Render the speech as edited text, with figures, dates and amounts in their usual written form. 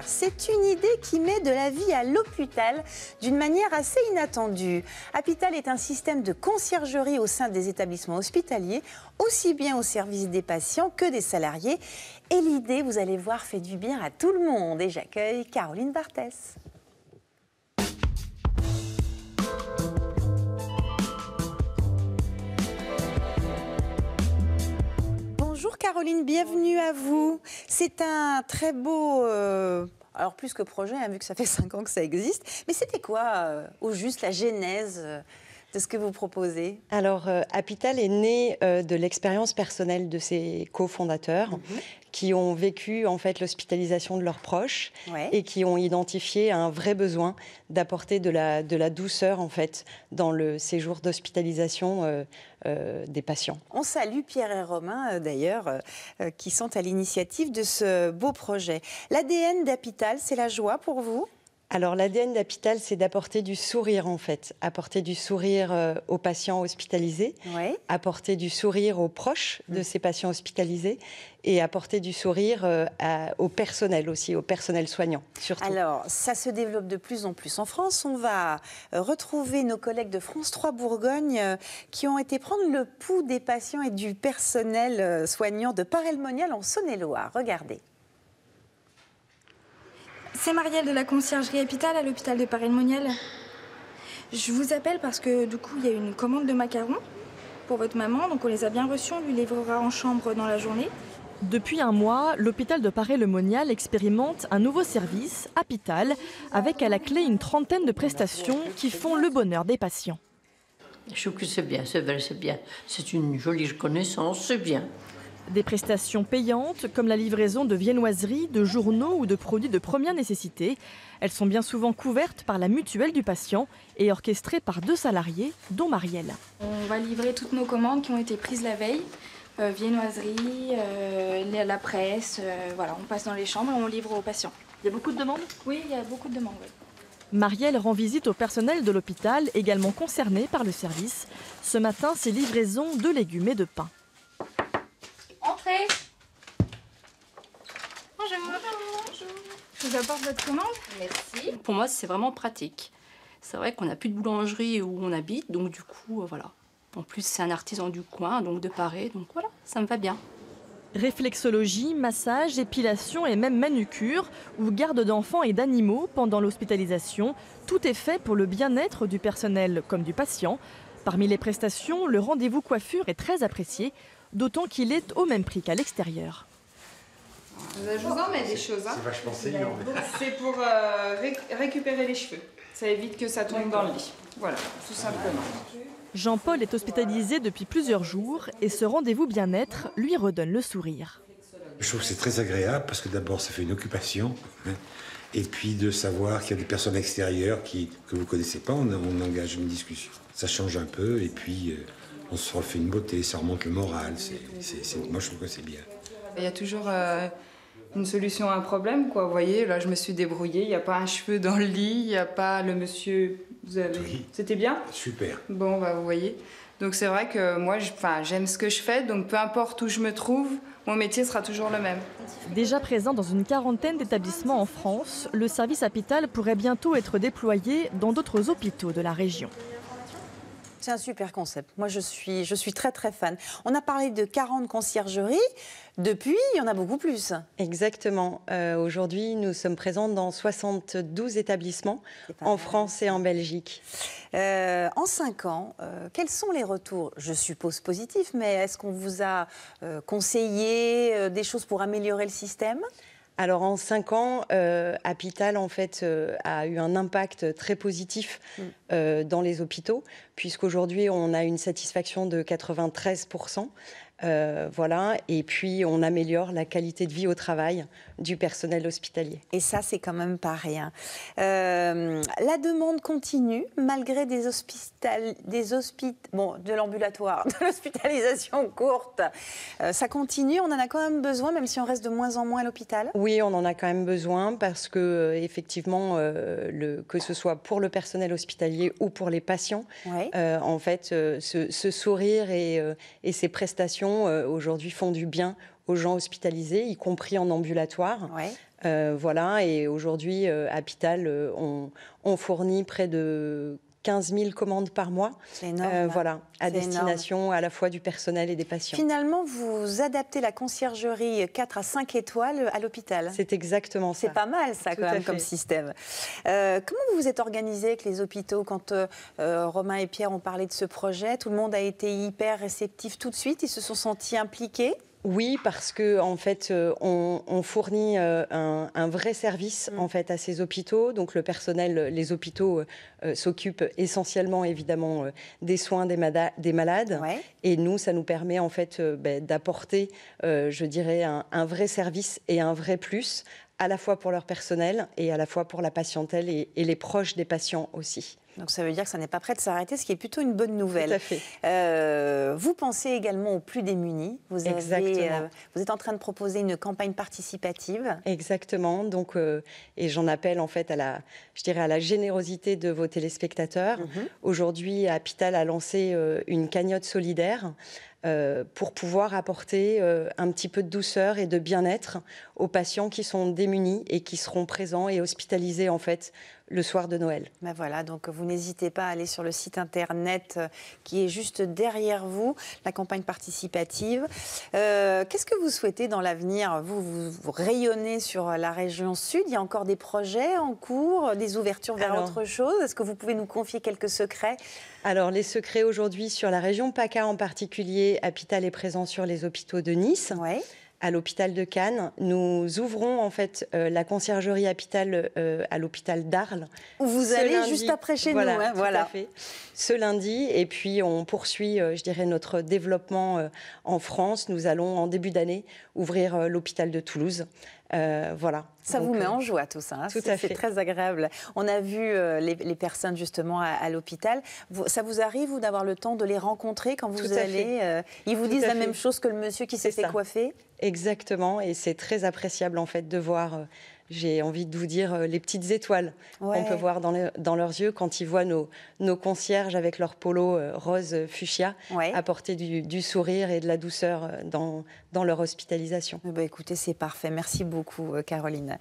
C'est une idée qui met de la vie à l'hôpital d'une manière assez inattendue. Hôpital est un système de conciergerie au sein des établissements hospitaliers, aussi bien au service des patients que des salariés. Et l'idée, vous allez voir, fait du bien à tout le monde. Et j'accueille Caroline Barthès. Bonjour Caroline, bienvenue à vous. C'est un très beau, alors plus que projet, hein, vu que ça fait 5 ans que ça existe, mais c'était quoi au juste la genèse de ce que vous proposez? Alors, Hôpital est né de l'expérience personnelle de ses cofondateurs qui ont vécu en fait l'hospitalisation de leurs proches et qui ont identifié un vrai besoin d'apporter de la douceur en fait dans le séjour d'hospitalisation des patients. On salue Pierre et Romain d'ailleurs qui sont à l'initiative de ce beau projet. L'ADN d'Hôpital, c'est la joie pour vous? Alors l'ADN d'Hôpital, c'est d'apporter du sourire en fait, apporter du sourire aux patients hospitalisés, apporter du sourire aux proches de ces patients hospitalisés et apporter du sourire au personnel aussi, au personnel soignant surtout. Alors ça se développe de plus en plus en France. On va retrouver nos collègues de France 3 Bourgogne qui ont été prendre le pouls des patients et du personnel soignant de Paray-le-Monial en Saône-et-Loire. Regardez. C'est Marielle de la conciergerie Hôpital à l'hôpital de Paray-le-Monial. Je vous appelle parce que du coup il y a une commande de macarons pour votre maman, donc on les a bien reçus, on lui livrera en chambre dans la journée. Depuis un mois, l'hôpital de Paray-le-Monial expérimente un nouveau service, Hôpital, avec à la clé une trentaine de prestations qui font le bonheur des patients. Je trouve que c'est bien, c'est vrai, c'est bien. C'est une jolie reconnaissance, c'est bien. Des prestations payantes, comme la livraison de viennoiseries, de journaux ou de produits de première nécessité. Elles sont bien souvent couvertes par la mutuelle du patient et orchestrées par 2 salariés, dont Marielle. On va livrer toutes nos commandes qui ont été prises la veille. Viennoiseries, la presse, voilà, on passe dans les chambres et on livre aux patients. Il y a beaucoup de demandes? Oui, il y a beaucoup de demandes, oui. Marielle rend visite au personnel de l'hôpital, également concerné par le service. Ce matin, c'est livraison de légumes et de pain. Entrez. Bonjour. Bonjour. Je vous apporte votre commande. Merci. Pour moi, c'est vraiment pratique. C'est vrai qu'on n'a plus de boulangerie où on habite, donc du coup, voilà. En plus, c'est un artisan du coin, donc de Paray, donc voilà, ça me va bien. Réflexologie, massage, épilation et même manucure ou garde d'enfants et d'animaux pendant l'hospitalisation. Tout est fait pour le bien-être du personnel comme du patient. Parmi les prestations, le rendez-vous coiffure est très apprécié, d'autant qu'il est au même prix qu'à l'extérieur. Je vous en mets des choses. Hein. C'est vachement saignant. C'est pour récupérer les cheveux. Ça évite que ça tombe dans le lit. Voilà, tout simplement. Jean-Paul est hospitalisé depuis plusieurs jours et ce rendez-vous bien-être lui redonne le sourire. Je trouve que c'est très agréable parce que d'abord ça fait une occupation et puis de savoir qu'il y a des personnes extérieures que vous ne connaissez pas, on engage une discussion. Ça change un peu et puis on se refait une beauté, ça remonte le moral. Moi je trouve que c'est bien. Il y a toujours une solution à un problème, quoi. Vous voyez, là je me suis débrouillée, il n'y a pas un cheveu dans le lit, il n'y a pas le monsieur... Vous avez... Oui. C'était bien? Super. Bon, bah, vous voyez. Donc c'est vrai que moi, j'aime ce que je fais, donc peu importe où je me trouve, mon métier sera toujours le même. Déjà présent dans une quarantaine d'établissements en France, le service Hôpital pourrait bientôt être déployé dans d'autres hôpitaux de la région. C'est un super concept. Moi, je suis très, très fan. On a parlé de 40 conciergeries. Depuis, il y en a beaucoup plus. Exactement. Aujourd'hui, nous sommes présents dans 72 établissements en France et en Belgique. En 5 ans, quels sont les retours? Je suppose positifs, mais est-ce qu'on vous a conseillé des choses pour améliorer le système? Alors en 5 ans, Hôpital en fait a eu un impact très positif dans les hôpitaux, puisqu'aujourd'hui on a une satisfaction de 93%. Voilà, et puis on améliore la qualité de vie au travail du personnel hospitalier. Et ça, c'est quand même pas rien. La demande continue, malgré de l'ambulatoire, de l'hospitalisation courte. Ça continue, on en a quand même besoin, même si on reste de moins en moins à l'hôpital. Oui, on en a quand même besoin parce que, effectivement, que ce soit pour le personnel hospitalier ou pour les patients, en fait, ce sourire et ces prestations aujourd'hui font du bien aux gens hospitalisés, y compris en ambulatoire. Voilà, et aujourd'hui, à Pital, on fournit près de 15 000 commandes par mois, c'est énorme, voilà, à destination énorme. À la fois du personnel et des patients. Finalement, vous adaptez la conciergerie 4 à 5 étoiles à l'hôpital. C'est exactement ça. C'est pas mal, ça, quand même, comme système. Comment vous vous êtes organisé avec les hôpitaux quand Romain et Pierre ont parlé de ce projet? Tout le monde a été hyper réceptif tout de suite, ils se sont sentis impliqués? Oui, parce que en fait, on fournit un vrai service en fait à ces hôpitaux. Donc le personnel, les hôpitaux s'occupent essentiellement évidemment des soins des malades. Ouais. Et nous, ça nous permet en fait d'apporter, je dirais, un vrai service et un vrai plus, à la fois pour leur personnel et à la fois pour la patientèle et les proches des patients aussi. Donc ça veut dire que ça n'est pas prêt de s'arrêter, ce qui est plutôt une bonne nouvelle. Tout à fait. Vous pensez également aux plus démunis. Vous êtes en train de proposer une campagne participative. Exactement. Donc, et j'en appelle en fait à la générosité de vos téléspectateurs. Aujourd'hui, Apital a lancé une cagnotte solidaire pour pouvoir apporter un petit peu de douceur et de bien-être aux patients qui sont démunis et qui seront présents et hospitalisés en fait le soir de Noël. Ben voilà, donc vous n'hésitez pas à aller sur le site internet qui est juste derrière vous, la campagne participative. Qu'est-ce que vous souhaitez dans l'avenir? Vous rayonnez sur la région sud, il y a encore des projets en cours, des ouvertures vers autre chose. Est-ce que vous pouvez nous confier quelques secrets? Alors, les secrets aujourd'hui sur la région PACA en particulier, Apital est présent sur les hôpitaux de Nice. Ouais. À l'hôpital de Cannes. Nous ouvrons en fait la conciergerie Apital à l'hôpital d'Arles. Où vous allez juste après chez nous. Hein, voilà. Tout à fait. Ce lundi, et puis on poursuit, je dirais, notre développement en France. Nous allons en début d'année ouvrir l'hôpital de Toulouse. Voilà. Ça vous met en joie tout ça, hein. Tout à fait. C'est très agréable. On a vu les personnes justement à l'hôpital. Ça vous arrive, vous, d'avoir le temps de les rencontrer quand vous allez ils vous disent la même chose que le monsieur qui s'est fait coiffer? Exactement, et c'est très appréciable en fait de voir, j'ai envie de vous dire, les petites étoiles qu'on peut voir dans leurs yeux quand ils voient nos concierges avec leur polo rose fuchsia apporter du sourire et de la douceur dans leur hospitalisation. Écoutez, c'est parfait. Merci beaucoup, Caroline.